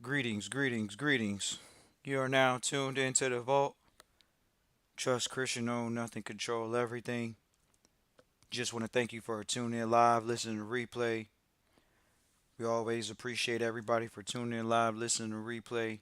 Greetings, greetings, greetings. You are now tuned into the vault. Trust Christian, own nothing, control everything. Just want to thank you for tuning in live, listening to replay. We always appreciate everybody for tuning in live, listening to replay.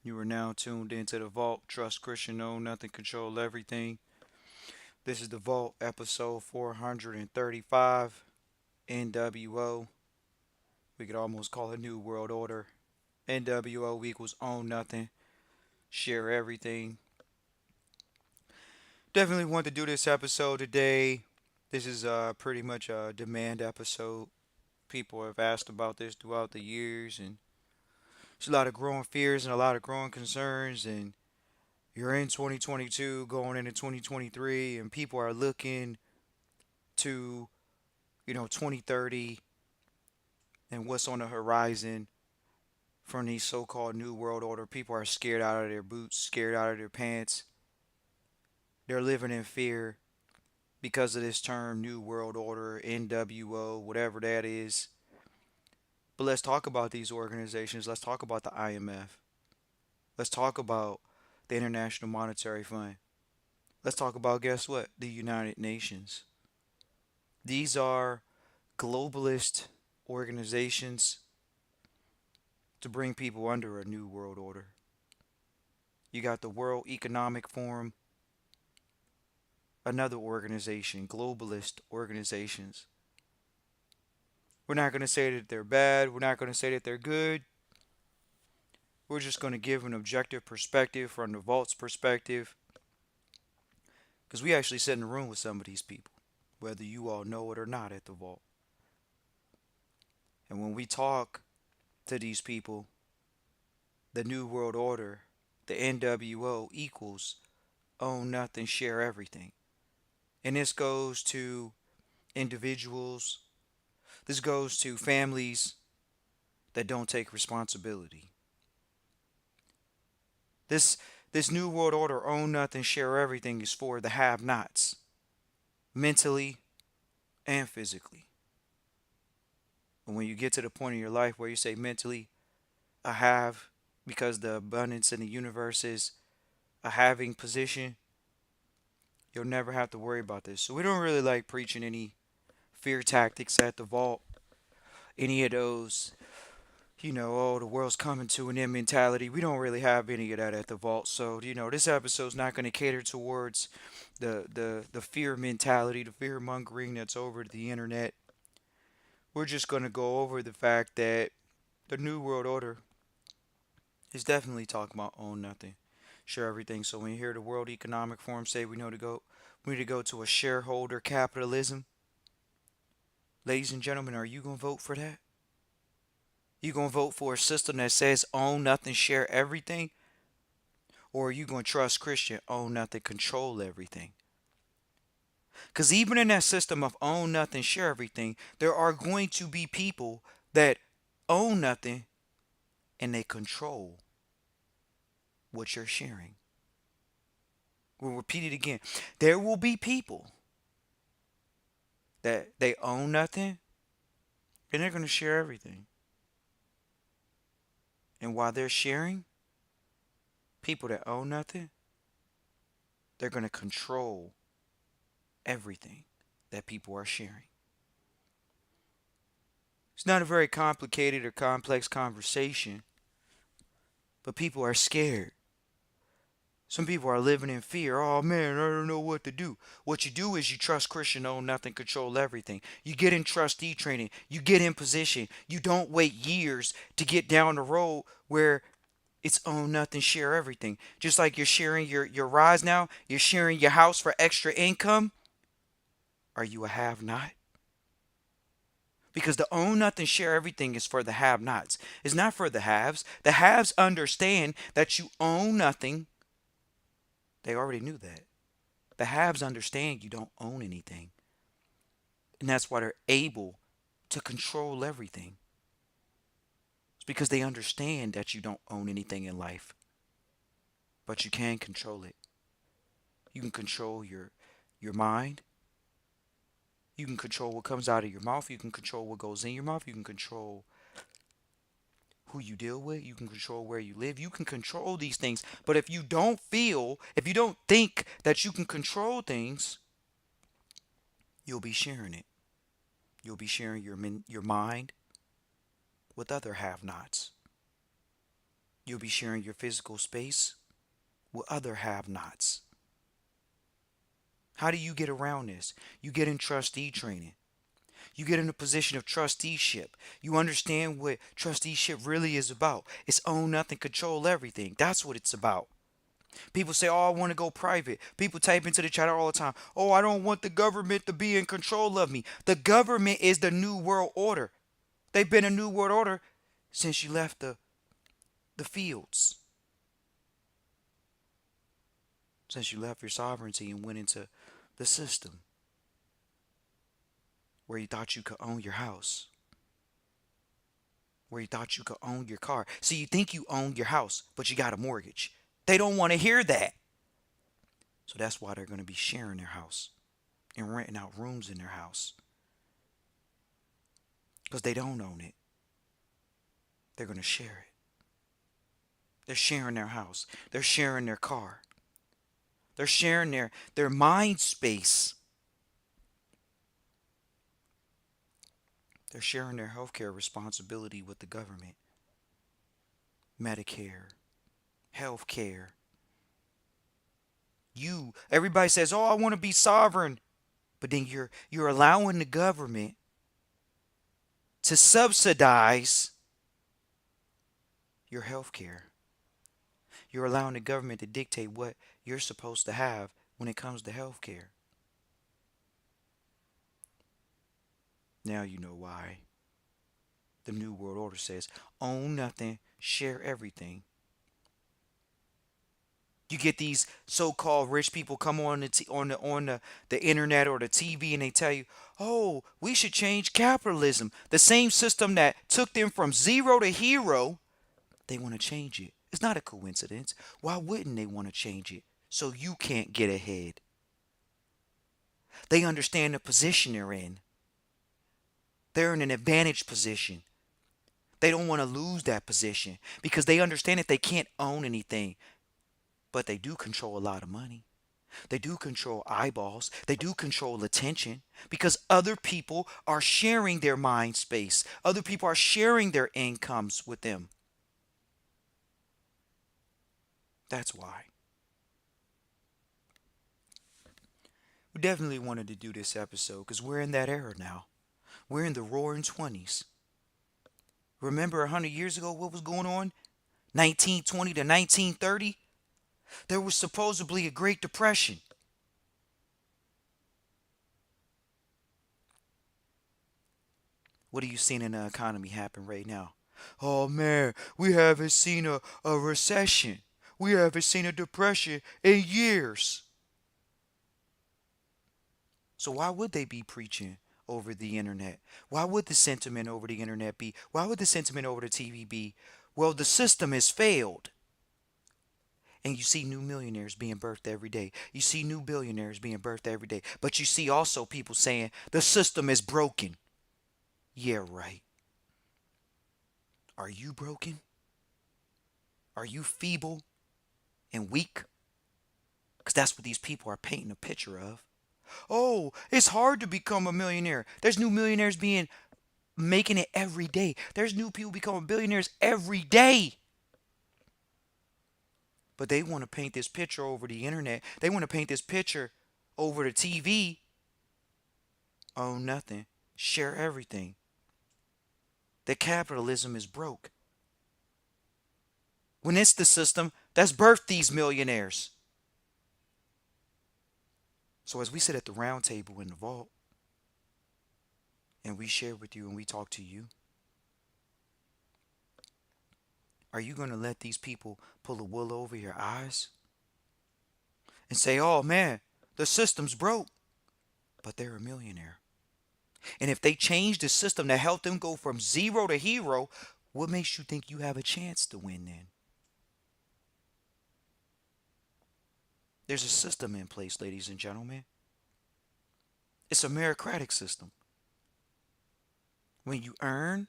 You are now tuned into the vault. Trust Christian, own nothing, control everything. This is the vault, episode 435, NWO. We could almost call it New World Order. NWO equals own nothing, share everything. Definitely want to do this episode today. This is pretty much a demand episode. People have asked about this throughout the years, and there's a lot of growing fears and a lot of growing concerns. And you're in 2022, going into 2023, and people are looking to 2030 and what's on the horizon from these so-called New World Order. People are scared out of their boots, scared out of their pants. They're living in fear because of this term New World Order, NWO, whatever that is. But let's talk about these organizations. Let's talk about the IMF. Let's talk about the International Monetary Fund. Let's talk about, guess what? The United Nations. These are globalist organizations to bring people under a new world order. You got the World Economic Forum, another organization, globalist organizations. We're not going to say that they're bad. We're not going to say that they're good. We're just going to give an objective perspective from the vault's perspective because we actually sit in the room with some of these people, whether you all know it or not at the vault. And when we talk to these people, the New World Order, the NWO equals own nothing, share everything. And this goes to individuals, this goes to families that don't take responsibility. This this New World Order, own nothing, share everything, is for the have-nots, mentally and physically. And when you get to the point in your life where you say mentally, I have, because the abundance in the universe is a having position, you'll never have to worry about this. So we don't really like preaching any fear tactics at the vault, any of those, oh, the world's coming to an end mentality. We don't really have any of that at the vault. So, this episode's not going to cater towards the fear mentality, the fear mongering that's over the internet. We're just going to go over the fact that the New World Order is definitely talking about own nothing, share everything. So when you hear the World Economic Forum say we need to go to a shareholder capitalism, ladies and gentlemen, are you going to vote for that? You going to vote for a system that says own nothing, share everything? Or are you going to trust Christian, own nothing, control everything? Because even in that system of own nothing, share everything, there are going to be people that own nothing and they control what you're sharing. We'll repeat it again. There will be people that they own nothing and they're going to share everything. And while they're sharing, people that own nothing, they're going to control everything that people are sharing. It's not a very complicated or complex conversation, but people are scared. Some people are living in fear. Oh man, I don't know what to do. What you do is you trust Christian, own nothing, control everything. You get in trustee training. You get in position. You don't wait years to get down the road where it's own nothing, share everything. Just like you're sharing your rise now, you're sharing your house for extra income. Are you a have not? Because the own nothing, share everything is for the have nots. It's not for the haves. The haves understand that you own nothing. They already knew that. The haves understand you don't own anything. And that's why they're able to control everything. It's because they understand that you don't own anything in life. But you can control it. You can control your mind. You can control what comes out of your mouth. You can control what goes in your mouth. You can control who you deal with, you can control where you live, you can control these things. But if you don't think that you can control things, you'll be sharing it. You'll be sharing your mind with other have-nots. You'll be sharing your physical space with other have-nots. How do you get around this? You get in trustee training. You get in a position of trusteeship. You understand what trusteeship really is about. It's own nothing, control everything. That's what it's about. People say, oh, I want to go private. People type into the chat all the time, oh, I don't want the government to be in control of me. The government is the New World Order. They've been a New World Order since you left the fields. Since you left your sovereignty and went into the system where you thought you could own your house, where you thought you could own your car. See, you think you own your house, but you got a mortgage. They don't want to hear that. So that's why they're going to be sharing their house and renting out rooms in their house. Because they don't own it. They're going to share it. They're sharing their house. They're sharing their car. They're sharing their mind space. They're sharing their healthcare responsibility with the government. Medicare, healthcare. Everybody says, oh, I want to be sovereign. But then you're allowing the government to subsidize your healthcare. You're allowing the government to dictate what you're supposed to have when it comes to healthcare. Now you know why the New World Order says, own nothing, share everything. You get these so-called rich people come on the internet or the TV and they tell you, oh, we should change capitalism. The same system that took them from zero to hero, they want to change it. It's not a coincidence. Why wouldn't they want to change it? So you can't get ahead. They understand the position they're in. They're in an advantaged position. They don't want to lose that position because they understand that they can't own anything. But they do control a lot of money. They do control eyeballs. They do control attention because other people are sharing their mind space. Other people are sharing their incomes with them. That's why. We definitely wanted to do this episode because we're in that era now. We're in the roaring 20s. Remember 100 years ago what was going on? 1920 to 1930? There was supposedly a Great Depression. What are you seeing in the economy happen right now? Oh man, we haven't seen a recession. We haven't seen a depression in years. So why would they be preaching over the internet? Why would the sentiment over the internet be? Why would the sentiment over the TV be? Well, the system has failed. And you see new millionaires being birthed every day. You see new billionaires being birthed every day. But you see also people saying the system is broken. Yeah, right. Are you broken? Are you feeble and weak? Because that's what these people are painting a picture of. Oh, it's hard to become a millionaire. There's new millionaires making it every day. There's new people becoming billionaires every day. But they want to paint this picture over the internet. They want to paint this picture over the TV. Own nothing. Share everything. That capitalism is broke. When it's the system that's birthed these millionaires. So as we sit at the round table in the vault and we share with you and we talk to you, are you going to let these people pull the wool over your eyes and say, oh man, the system's broke, but they're a millionaire? And if they change the system that helped them go from zero to hero, what makes you think you have a chance to win then? There's a system in place, ladies and gentlemen. It's a meritocratic system. When you earn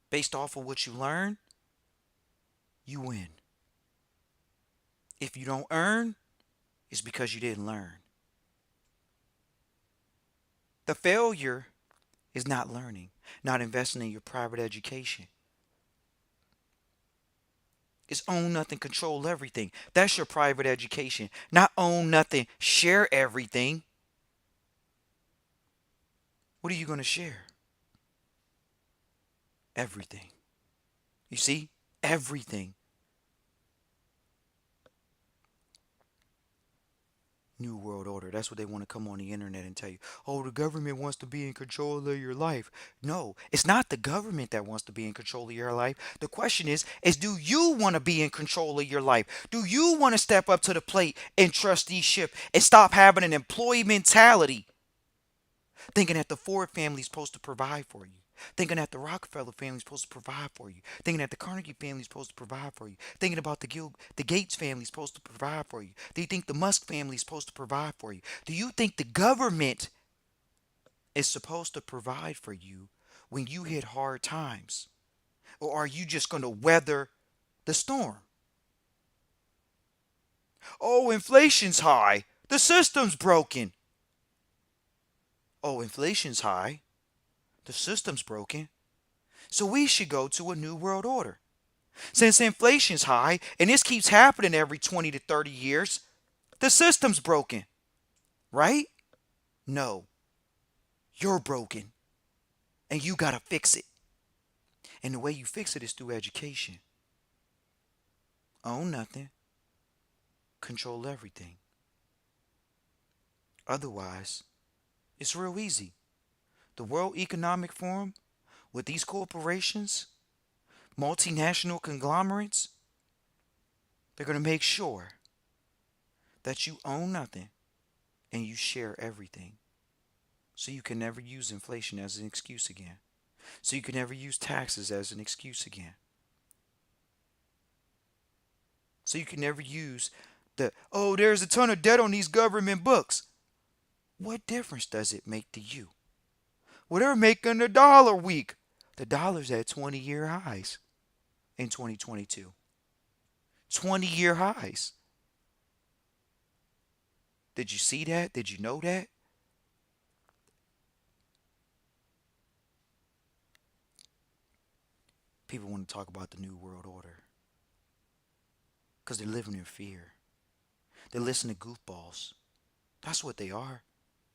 based off of what you learn, you win. If you don't earn, it's because you didn't learn. The failure is not learning, not investing in your private education. It's own nothing, control everything. That's your private education. Not own nothing, share everything. What are you going to share? Everything. You see? Everything. New World Order. That's what they want to come on the internet and tell you. Oh, the government wants to be in control of your life. No, it's not the government that wants to be in control of your life. The question is do you want to be in control of your life? Do you want to step up to the plate in trusteeship and stop having an employee mentality? Thinking that the Ford family's supposed to provide for you. Thinking that the Rockefeller family's supposed to provide for you. Thinking that the Carnegie family's supposed to provide for you. Thinking about the Gates family's supposed to provide for you. Do you think the Musk family's supposed to provide for you? Do you think the government is supposed to provide for you when you hit hard times? Or are you just going to weather the storm? Oh, inflation's high. The system's broken. Oh, inflation's high. The system's broken. So we should go to a new world order. Since inflation's high and this keeps happening every 20 to 30 years, the system's broken, right? No, you're broken and you got to fix it. And the way you fix it is through education. Own nothing, control everything. Otherwise, it's real easy. The World Economic Forum with these corporations, multinational conglomerates, they're going to make sure that you own nothing and you share everything. So you can never use inflation as an excuse again. So you can never use taxes as an excuse again. So you can never use oh, there's a ton of debt on these government books. What difference does it make to you? Well, they're making the dollar weak. The dollar's at 20-year highs in 2022. 20-year highs. Did you see that? Did you know that? People want to talk about the New World Order because they're living in fear. They listen to goofballs. That's what they are.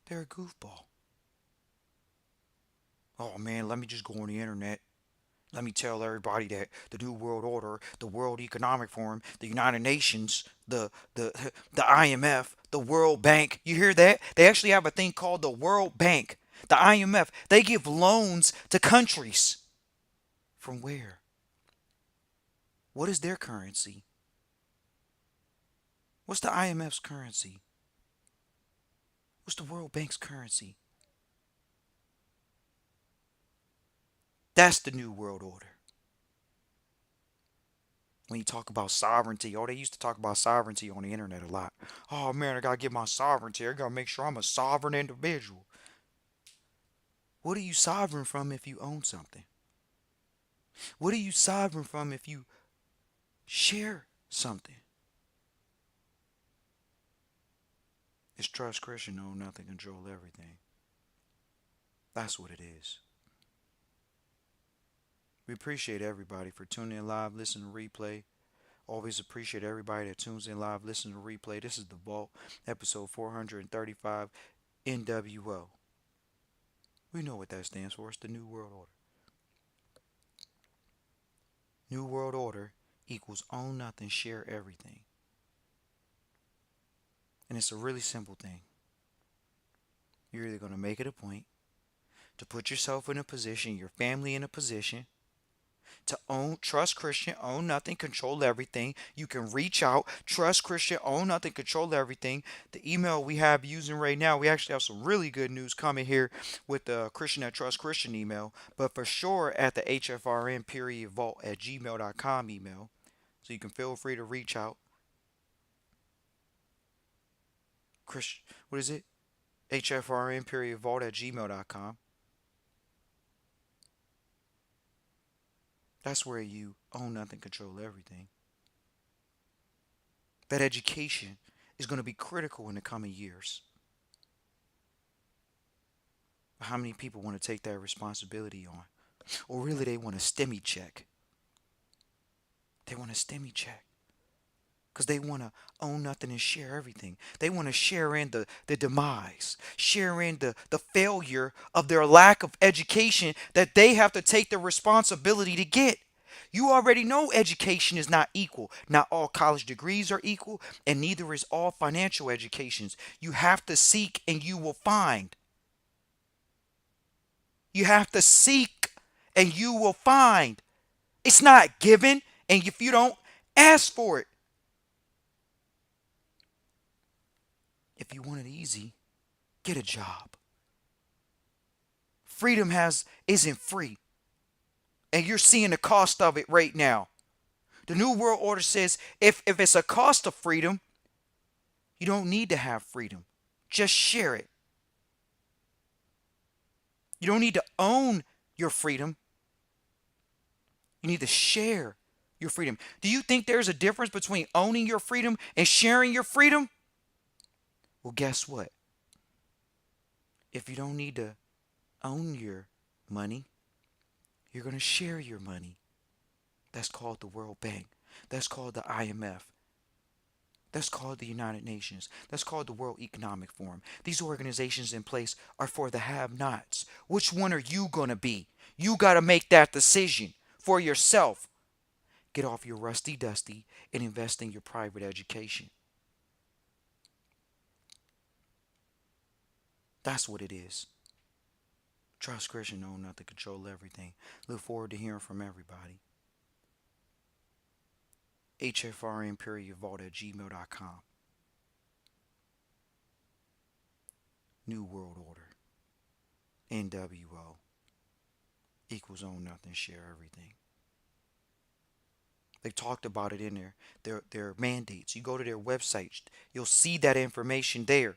They're a goofball. Oh man, let me just go on the internet. Let me tell everybody that the New World Order, the World Economic Forum, the United Nations, the the IMF, the World Bank. You hear that? They actually have a thing called the World Bank. The IMF, they give loans to countries. From where? What is their currency? What's the IMF's currency? What's the World Bank's currency? That's the New World Order. When you talk about sovereignty, oh, they used to talk about sovereignty on the internet a lot. Oh man, I gotta get my sovereignty. I gotta make sure I'm a sovereign individual. What are you sovereign from if you own something? What are you sovereign from if you share something? It's trust Christian, own nothing, control everything. That's what it is. We appreciate everybody for tuning in live, listening to replay. Always appreciate everybody that tunes in live, listening to replay. This is the Vault, episode 435, NWO. We know what that stands for. It's the New World Order. New World Order equals own nothing, share everything. And it's a really simple thing. You're either going to make it a point to put yourself in a position, your family in a position, to trust Christian, own nothing, control everything. You can reach out, trust Christian, own nothing, control everything. The email we have using right now, we actually have some really good news coming here with the Christian at Trust Christian email, but for sure at the hfrn.vault at gmail.com email. So you can feel free to reach out. Christian, what is it? hfrn.vault at gmail.com. That's where you own nothing, control everything. That education is going to be critical in the coming years. But how many people want to take that responsibility on? Or really, they want a STEMI check. They want a STEMI check because they want to own nothing and share everything. They want to share in the demise, share in the failure of their lack of education that they have to take the responsibility to get. You already know education is not equal. Not all college degrees are equal, and neither is all financial educations. You have to seek and you will find. You have to seek and you will find. It's not given, and if you don't ask for it, if you want it easy, get a job. Freedom isn't free, and you're seeing the cost of it right now. The New World Order says if it's a cost of freedom, you don't need to have freedom. Just share it. You don't need to own your freedom. You need to share your freedom. Do you think there's a difference between owning your freedom and sharing your freedom? Well, guess what? If you don't need to own your money, you're going to share your money. That's called the World Bank. That's called the IMF. That's called the United Nations. That's called the World Economic Forum. These organizations in place are for the have-nots. Which one are you going to be? You got to make that decision for yourself. Get off your rusty dusty and invest in your private education. That's what it is. Trust Christian, know nothing, control everything. Look forward to hearing from everybody. hfrn.vault at gmail.com. New World Order. NWO. Equals own nothing, share everything. They talked about it in their mandates. You go to their websites, you'll see that information there.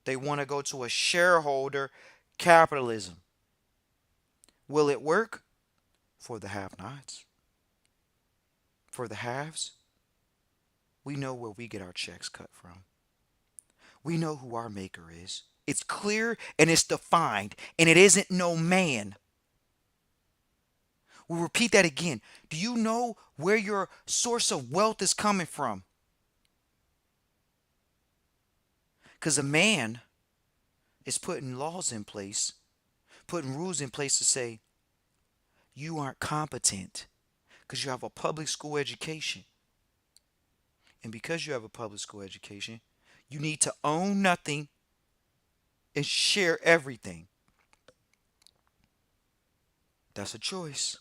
They want to go to a shareholder capitalism. Will it work? For the have-nots. For the haves, we know where we get our checks cut from. We know who our maker is. It's clear and it's defined, and it isn't no man. We'll repeat that again. Do you know where your source of wealth is coming from? Because a man is putting laws in place, putting rules in place to say, you aren't competent because you have a public school education. And because you have a public school education, you need to own nothing and share everything. That's a choice.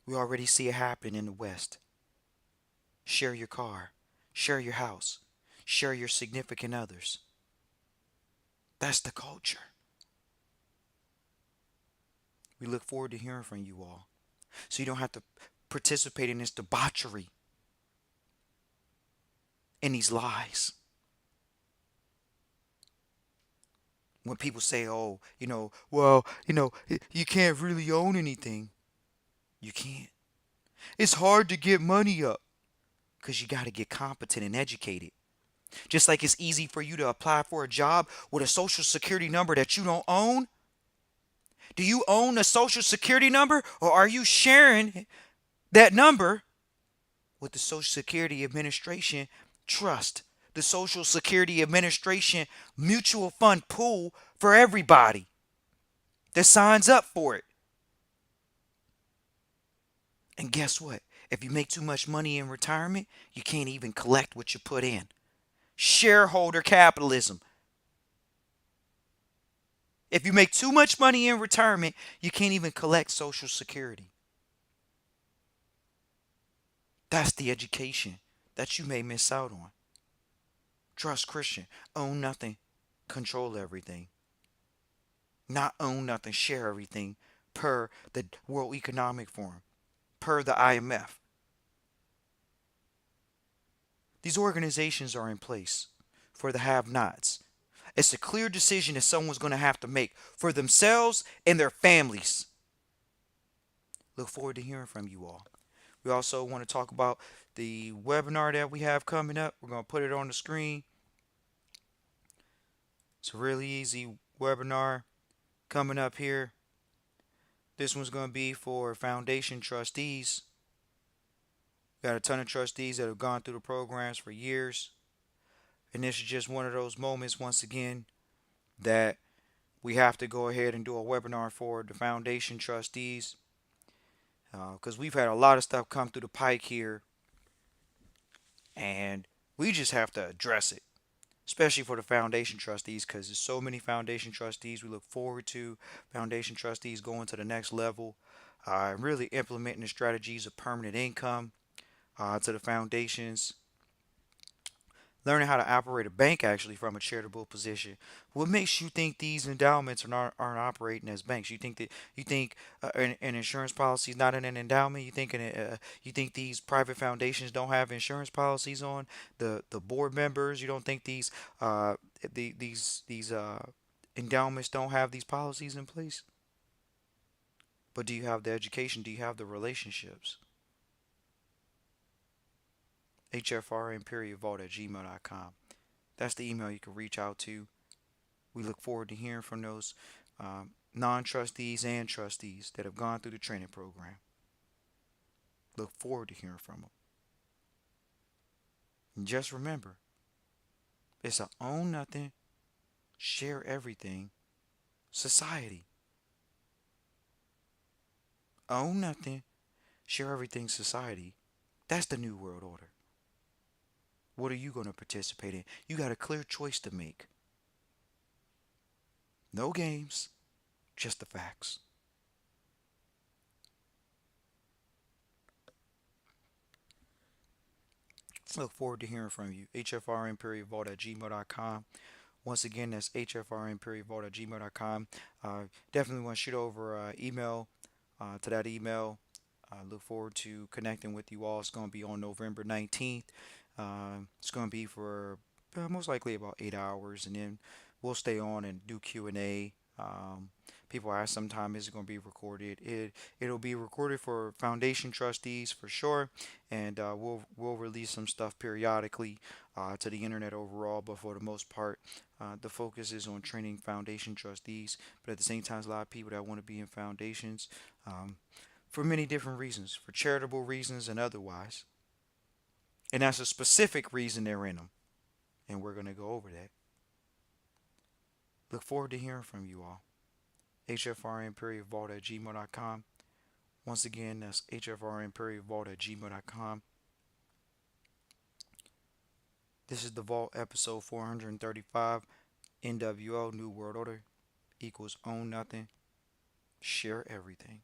We already see it happen in the West. Share your car, share your house, share your significant others. That's the culture. We look forward to hearing from you all so you don't have to participate in this debauchery, in these lies. When people say, oh, you can't really own anything. You can't. It's hard to get money up because you got to get competent and educated. Just like it's easy for you to apply for a job with a social security number that you don't own. Do you own a social security number, or are you sharing that number with the Social Security Administration Trust, the Social Security Administration mutual fund pool for everybody that signs up for it? And guess what? If you make too much money in retirement, you can't even collect what you put in. Shareholder capitalism. If you make too much money in retirement, you can't even collect Social Security. That's the education that you may miss out on. Trust Christian. Own nothing. Control everything. Not own nothing. Share everything per the World Economic Forum. Per the IMF. These organizations are in place for the have-nots. It's a clear decision that someone's going to have to make for themselves and their families. Look forward to hearing from you all. We also want to talk about the webinar that we have coming up. We're going to put it on the screen. It's a really easy webinar coming up here. This one's going to be for foundation trustees. Got a ton of trustees that have gone through the programs for years. And this is just one of those moments, once again, that we have to go ahead and do a webinar for the foundation trustees. Because we've had a lot of stuff come through the pike here, and we just have to address it, especially for the foundation trustees, because there's so many foundation trustees. We look forward to foundation trustees going to the next level, really implementing the strategies of permanent income to the foundations, learning how to operate a bank actually from a charitable position. What makes you think these endowments aren't operating as banks? You think an insurance policy is not in an endowment? You think these private foundations don't have insurance policies on the board members? You don't think uh, these endowments don't have these policies in place? But do you have the education? Do you have the relationships? hfrn.vault@gmail.com. That's the email you can reach out to. We look forward to hearing from those non-trustees and trustees that have gone through the training program. Look forward to hearing from them. And just remember, it's a own nothing, share everything society. Own nothing, share everything society. That's the new world order. What are you going to participate in? You got a clear choice to make. No games, just the facts. Look forward to hearing from you. hfrn.vault@gmail.com. Once again, that's hfrn.vault@gmail.com. Definitely want to shoot over email to that email. I look forward to connecting with you all. It's going to be on November 19th. It's going to be for most likely about 8 hours, and then we'll stay on and do Q&A. People ask sometime, is it going to be recorded? It'll be recorded for foundation trustees for sure, and we'll release some stuff periodically to the internet overall. But for the most part, the focus is on training foundation trustees. But at the same time, there's a lot of people that want to be in foundations for many different reasons, for charitable reasons and otherwise. And that's a specific reason they're in them. And we're going to go over that. Look forward to hearing from you all. hfrn.vault@gmail.com. Once again, that's hfrn.vault@gmail.com. This is the Vault episode 435. NWO, New World Order equals own nothing, share everything.